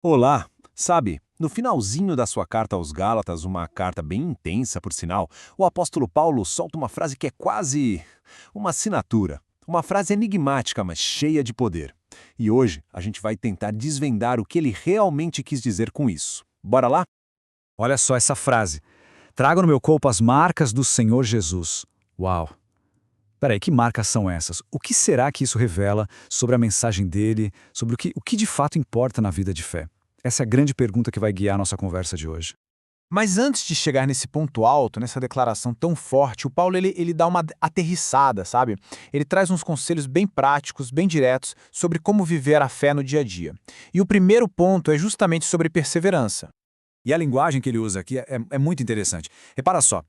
Olá! Sabe, no finalzinho da sua carta aos Gálatas, uma carta bem intensa, por sinal, o apóstolo Paulo solta uma frase que é quase uma assinatura. Uma frase enigmática, mas cheia de poder. E hoje a gente vai tentar desvendar o que ele realmente quis dizer com isso. Bora lá? Olha só essa frase. Trago no meu corpo as marcas do Senhor Jesus. Uau! Peraí, que marcas são essas? O que será que isso revela sobre a mensagem dele, sobre o que de fato importa na vida de fé? Essa é a grande pergunta que vai guiar a nossa conversa de hoje. Mas antes de chegar nesse ponto alto, nessa declaração tão forte, o Paulo ele dá uma aterrissada, sabe? Ele traz uns conselhos bem práticos, bem diretos, sobre como viver a fé no dia a dia. E o primeiro ponto é justamente sobre perseverança. E a linguagem que ele usa aqui é muito interessante. Repara só,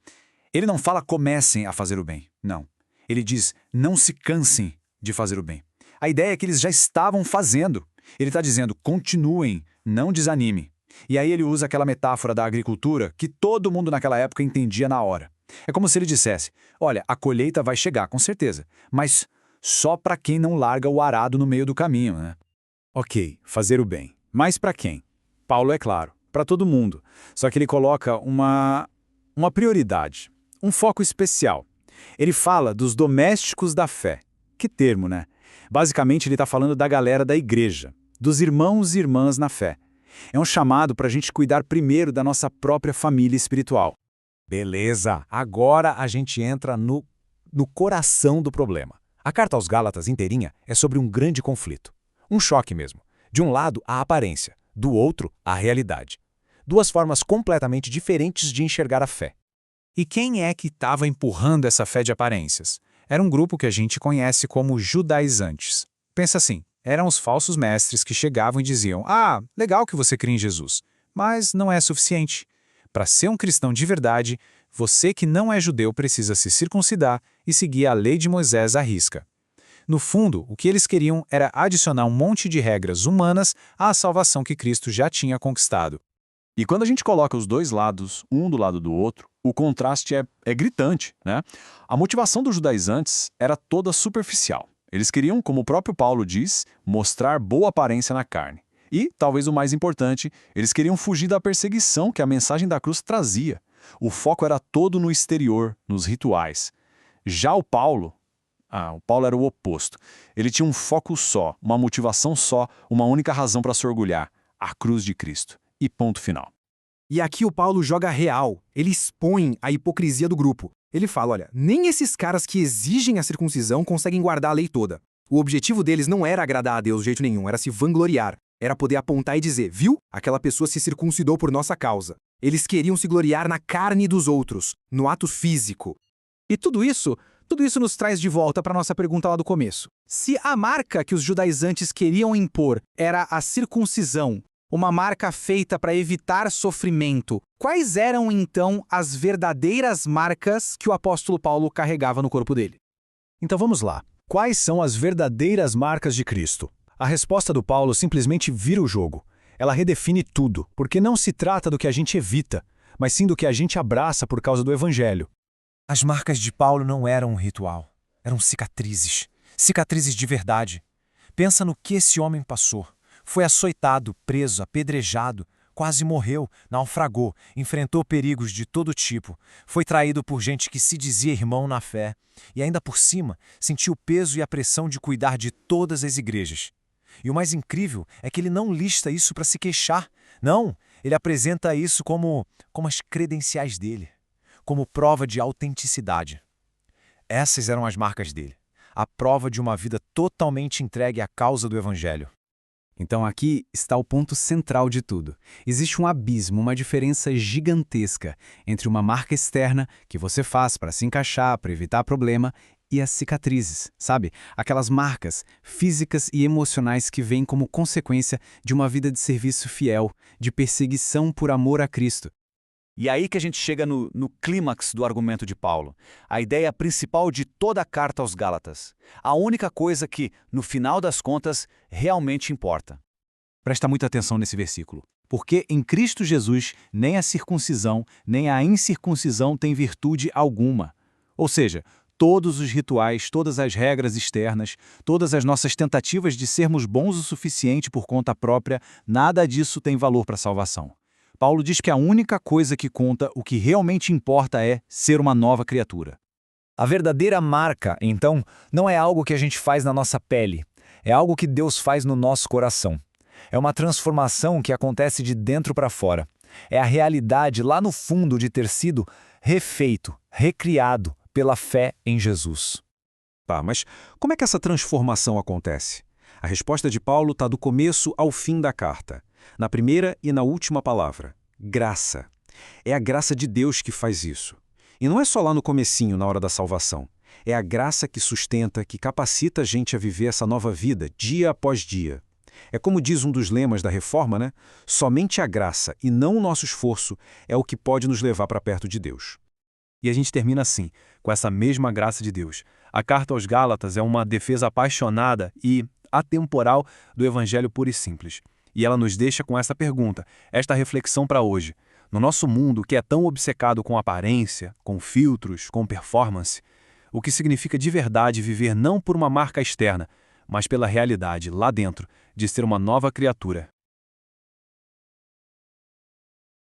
ele não fala comecem a fazer o bem, não. Ele diz não se cansem de fazer o bem. A ideia é que eles já estavam fazendo. Ele está dizendo continuem, não desanimem. E aí ele usa aquela metáfora da agricultura que todo mundo naquela época entendia na hora. É como se ele dissesse, olha, a colheita vai chegar, com certeza, mas só para quem não larga o arado no meio do caminho, né? Ok, fazer o bem. Mas para quem? Paulo é claro, para todo mundo. Só que ele coloca uma prioridade, um foco especial. Ele fala dos domésticos da fé. Que termo, né? Basicamente ele está falando da galera da igreja, dos irmãos e irmãs na fé. É um chamado para a gente cuidar primeiro da nossa própria família espiritual. Beleza, agora a gente entra no coração do problema. A carta aos Gálatas inteirinha é sobre um grande conflito. Um choque mesmo. De um lado, a aparência, do outro, a realidade. Duas formas completamente diferentes de enxergar a fé. E quem é que estava empurrando essa fé de aparências? Era um grupo que a gente conhece como judaizantes. Pensa assim, eram os falsos mestres que chegavam e diziam: ah, legal que você crê em Jesus, mas não é suficiente. Para ser um cristão de verdade, você que não é judeu precisa se circuncidar e seguir a lei de Moisés à risca. No fundo, o que eles queriam era adicionar um monte de regras humanas à salvação que Cristo já tinha conquistado. E quando a gente coloca os dois lados, um do lado do outro, o contraste é gritante, né? A motivação dos judaizantes era toda superficial. Eles queriam, como o próprio Paulo diz, mostrar boa aparência na carne. E, talvez o mais importante, eles queriam fugir da perseguição que a mensagem da cruz trazia. O foco era todo no exterior, nos rituais. Já o Paulo era o oposto. Ele tinha um foco só, uma motivação só, uma única razão para se orgulhar: a cruz de Cristo. E ponto final. E aqui o Paulo joga real, ele expõe a hipocrisia do grupo. Ele fala, olha, nem esses caras que exigem a circuncisão conseguem guardar a lei toda. O objetivo deles não era agradar a Deus de jeito nenhum, era se vangloriar. Era poder apontar e dizer, viu? Aquela pessoa se circuncidou por nossa causa. Eles queriam se gloriar na carne dos outros, no ato físico. E tudo isso nos traz de volta para a nossa pergunta lá do começo. Se a marca que os judaizantes queriam impor era a circuncisão, uma marca feita para evitar sofrimento, quais eram então as verdadeiras marcas que o apóstolo Paulo carregava no corpo dele? Então vamos lá. Quais são as verdadeiras marcas de Cristo? A resposta do Paulo simplesmente vira o jogo. Ela redefine tudo, porque não se trata do que a gente evita, mas sim do que a gente abraça por causa do Evangelho. As marcas de Paulo não eram um ritual, eram cicatrizes. Cicatrizes de verdade. Pensa no que esse homem passou. Foi açoitado, preso, apedrejado, quase morreu, naufragou, enfrentou perigos de todo tipo, foi traído por gente que se dizia irmão na fé e ainda por cima sentiu o peso e a pressão de cuidar de todas as igrejas. E o mais incrível é que ele não lista isso para se queixar, não, ele apresenta isso como as credenciais dele, como prova de autenticidade. Essas eram as marcas dele, a prova de uma vida totalmente entregue à causa do Evangelho. Então aqui está o ponto central de tudo. Existe um abismo, uma diferença gigantesca entre uma marca externa que você faz para se encaixar, para evitar problema, e as cicatrizes, sabe? Aquelas marcas físicas e emocionais que vêm como consequência de uma vida de serviço fiel, de perseguição por amor a Cristo. E aí que a gente chega no clímax do argumento de Paulo, a ideia principal de toda a carta aos Gálatas, a única coisa que, no final das contas, realmente importa. Presta muita atenção nesse versículo, porque em Cristo Jesus nem a circuncisão nem a incircuncisão tem virtude alguma. Ou seja, todos os rituais, todas as regras externas, todas as nossas tentativas de sermos bons o suficiente por conta própria, nada disso tem valor para a salvação. Paulo diz que a única coisa que conta, o que realmente importa é ser uma nova criatura. A verdadeira marca, então, não é algo que a gente faz na nossa pele, é algo que Deus faz no nosso coração. É uma transformação que acontece de dentro para fora. É a realidade lá no fundo de ter sido refeito, recriado pela fé em Jesus. Tá, mas como é que essa transformação acontece? A resposta de Paulo está do começo ao fim da carta, na primeira e na última palavra: graça. É a graça de Deus que faz isso. E não é só lá no comecinho, na hora da salvação. É a graça que sustenta, que capacita a gente a viver essa nova vida, dia após dia. É como diz um dos lemas da Reforma, né? Somente a graça e não o nosso esforço é o que pode nos levar para perto de Deus. E a gente termina assim, com essa mesma graça de Deus. A carta aos Gálatas é uma defesa apaixonada e atemporal do Evangelho puro e simples. E ela nos deixa com essa pergunta, esta reflexão para hoje. No nosso mundo que é tão obcecado com aparência, com filtros, com performance, o que significa de verdade viver não por uma marca externa, mas pela realidade, lá dentro, de ser uma nova criatura,